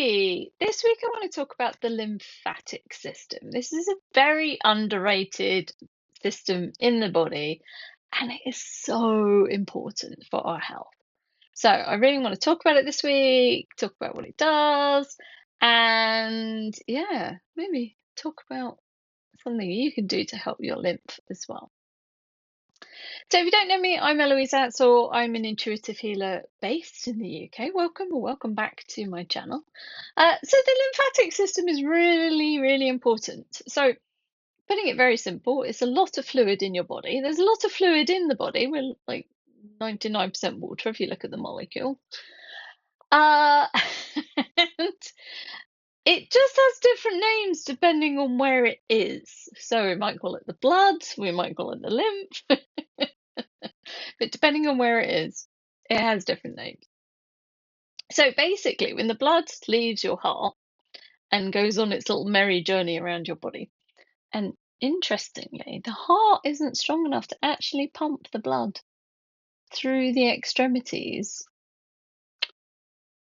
Hey, this week I want to talk about the lymphatic system. This is a very underrated system in the body, and it is so important for our health. So I really want to talk about it this week, talk about what it does, and yeah, maybe talk about something you can do to help your lymph as well. So if you don't know me, I'm Eloise Ansell. I'm an intuitive healer based in the UK. Welcome or welcome back to my channel. So the lymphatic system is really, really important. So putting it very simple, it's a lot of fluid in your body. There's a lot of fluid in the body. We're like 99% water if you look at the molecule. Uh, and it just has different names depending on where it is. So we might call it the blood, we might call it the lymph. But depending on where it is, it has different names. So basically, when the blood leaves your heart and goes on its little merry journey around your body, and interestingly, the heart isn't strong enough to actually pump the blood through the extremities.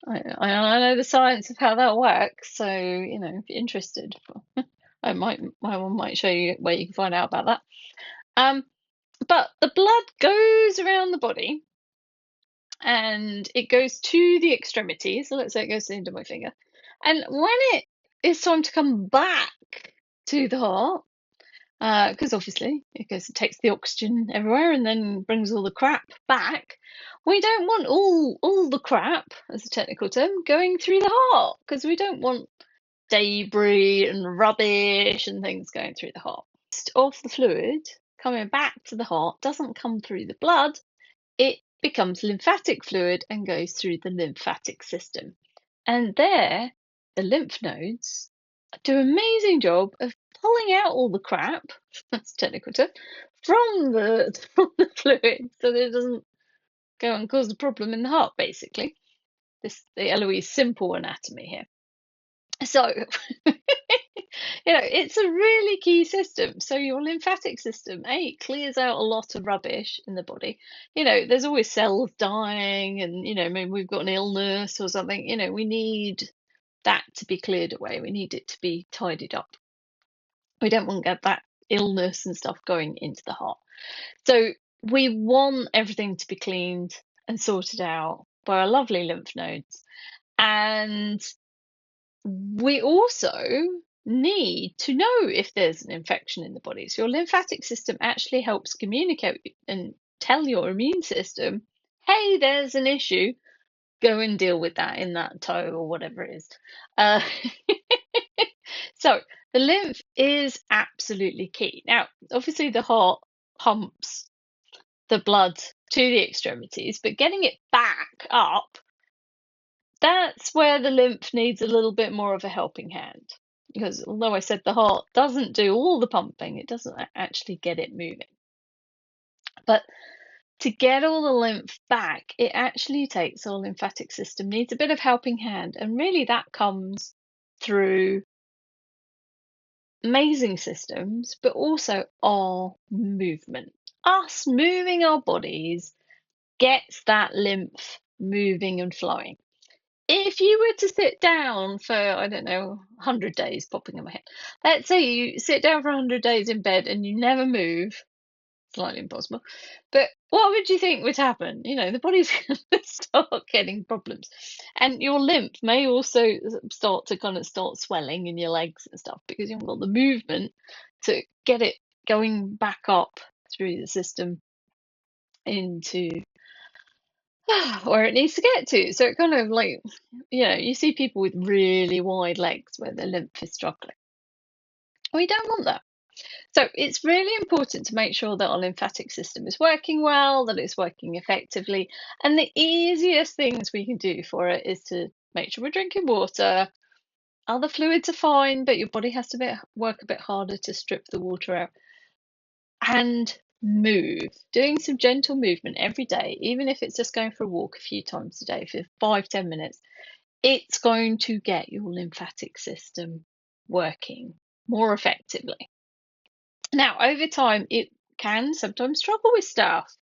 I know the science of how that works, so if you're interested, I might show you where you can find out about that. But the blood goes around the body and it goes to the extremities. So let's say it goes to the end of my finger. And when it is time to come back to the heart, because obviously it goes and takes the oxygen everywhere and then brings all the crap back, we don't want all the crap, as a technical term, going through the heart, because we don't want debris and rubbish and things going through the heart. Of the fluid coming back to the heart doesn't come through the blood, it becomes lymphatic fluid and goes through the lymphatic system. And there, the lymph nodes do an amazing job of pulling out all the crap, that's technical term, from the fluid so that it doesn't go and cause the problem in the heart, basically. The Eloise simple anatomy here. So, it's a really key system. So your lymphatic system, it clears out a lot of rubbish in the body. There's always cells dying and, maybe we've got an illness or something. We need that to be cleared away. We need it to be tidied up. We don't want to get that illness and stuff going into the heart. So we want everything to be cleaned and sorted out by our lovely lymph nodes. And we also need to know if there's an infection in the body. So your lymphatic system actually helps communicate and tell your immune system, hey, there's an issue. Go and deal with that in that toe or whatever it is. So the lymph is absolutely key. Now, obviously the heart pumps the blood to the extremities, but getting it back up, that's where the lymph needs a little bit more of a helping hand. Because although I said the heart doesn't do all the pumping, it doesn't actually get it moving. But to get all the lymph back, it actually takes our lymphatic system, needs a bit of helping hand. And really that comes through amazing systems, but also our movement. Us moving our bodies gets that lymph moving and flowing. If you were to sit down for, I don't know, 100 days, popping in my head, let's say you sit down for 100 days in bed and you never move, slightly impossible, but what would you think would happen? The body's going to start getting problems. And your lymph may also start swelling in your legs and stuff because you haven't got the movement to get it going back up through the system into where it needs to get to. So it kind of like, you see people with really wide legs where the lymph is struggling. We don't want that. So it's really important to make sure that our lymphatic system is working well, that it's working effectively. And the easiest things we can do for it is to make sure we're drinking water. Other fluids are fine, but your body has to work a bit harder to strip the water out. And move, doing some gentle movement every day, even if it's just going for a walk a few times a day for 5-10 minutes, it's going to get your lymphatic system working more effectively. Now, over time, it can sometimes struggle with stuff.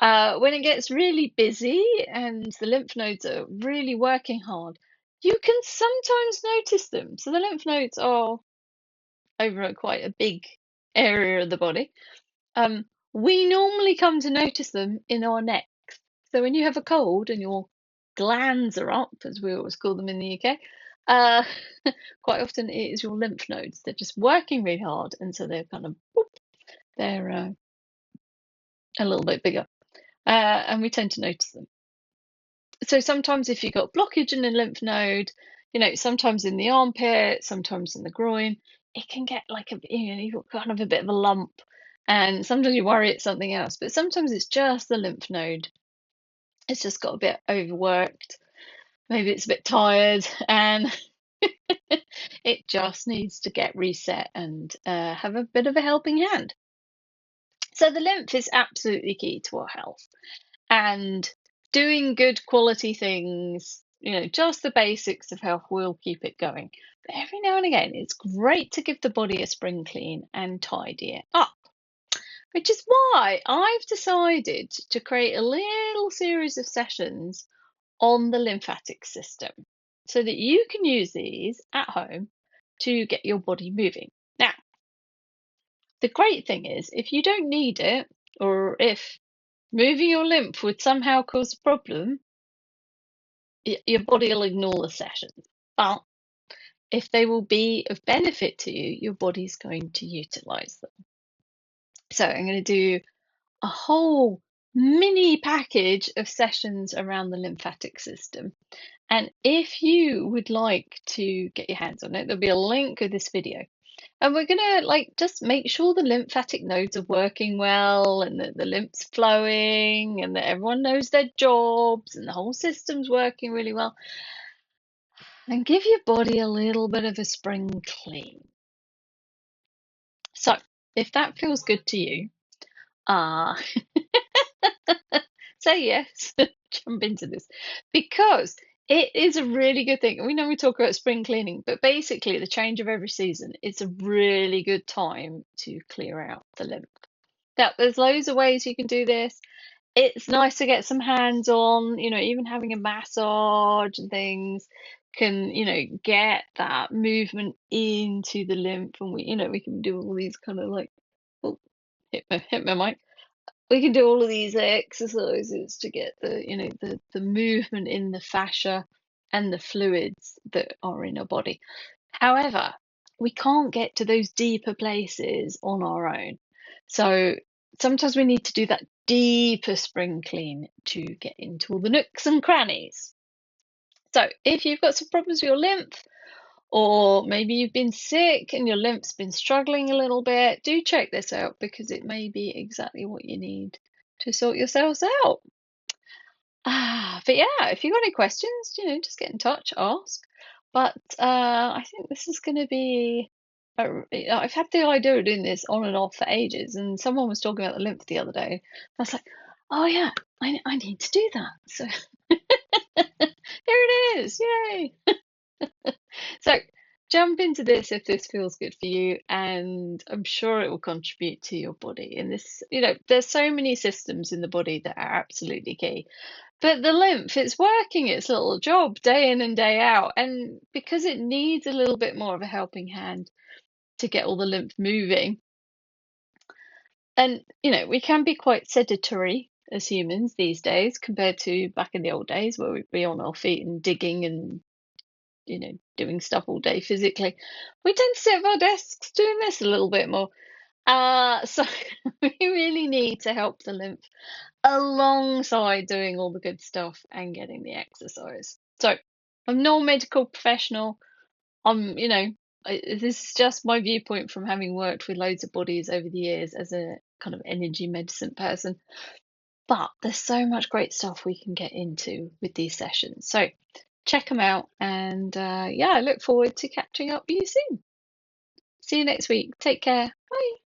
When it gets really busy and the lymph nodes are really working hard, you can sometimes notice them. So the lymph nodes are over quite a big area of the body. Um, we normally come to notice them in our necks. So when you have a cold and your glands are up, as we always call them in the UK, uh, quite often it is your lymph nodes. They're just working really hard, and so they're kind of they're a little bit bigger, and we tend to notice them. So sometimes if you've got blockage in a lymph node, sometimes in the armpit, sometimes in the groin, it can get like you've got kind of a bit of a lump, and sometimes you worry it's something else, but sometimes it's just the lymph node. It's just got a bit overworked. Maybe it's a bit tired, and it just needs to get reset and have a bit of a helping hand. So the lymph is absolutely key to our health. And doing good quality things, just the basics of health will keep it going. But every now and again, it's great to give the body a spring clean and tidy it up. Which is why I've decided to create a little series of sessions on the lymphatic system so that you can use these at home to get your body moving. Now, the great thing is, if you don't need it, or if moving your lymph would somehow cause a problem, your body will ignore the sessions. But if they will be of benefit to you, your body's going to utilize them. So I'm going to do a whole mini package of sessions around the lymphatic system. And if you would like to get your hands on it, there'll be a link with this video. And we're gonna just make sure the lymphatic nodes are working well and that the lymph's flowing and that everyone knows their jobs and the whole system's working really well. And give your body a little bit of a spring clean. So if that feels good to you, uh say yes, jump into this, because it is a really good thing. We know we talk about spring cleaning, but basically the change of every season, it's a really good time to clear out the lymph. Now, there's loads of ways you can do this. It's nice to get some hands on, even having a massage and things can, get that movement into the lymph. And we can do all these kind of oh, hit my mic. We can do all of these exercises to get the movement in the fascia and the fluids that are in our body. However, we can't get to those deeper places on our own. So sometimes we need to do that deeper spring clean to get into all the nooks and crannies. So if you've got some problems with your lymph, or maybe you've been sick and your lymph's been struggling a little bit, do check this out because it may be exactly what you need to sort yourselves out. But yeah, if you've got any questions, just get in touch, ask. But I think this is going to be. I've had the idea of doing this on and off for ages, and someone was talking about the lymph the other day. I was like, oh yeah, I need to do that. So here it is, yay! So jump into this if this feels good for you, and I'm sure it will contribute to your body. And this, there's so many systems in the body that are absolutely key. But the lymph, it's working its little job day in and day out. And because it needs a little bit more of a helping hand to get all the lymph moving, and we can be quite sedentary as humans these days compared to back in the old days where we'd be on our feet and digging and doing stuff all day physically. We tend to sit at our desks doing this a little bit more. So we really need to help the lymph alongside doing all the good stuff and getting the exercise. So I'm no medical professional. This is just my viewpoint from having worked with loads of bodies over the years as a kind of energy medicine person. But there's so much great stuff we can get into with these sessions. So check them out. And yeah, I look forward to catching up with you soon. See you next week. Take care. Bye.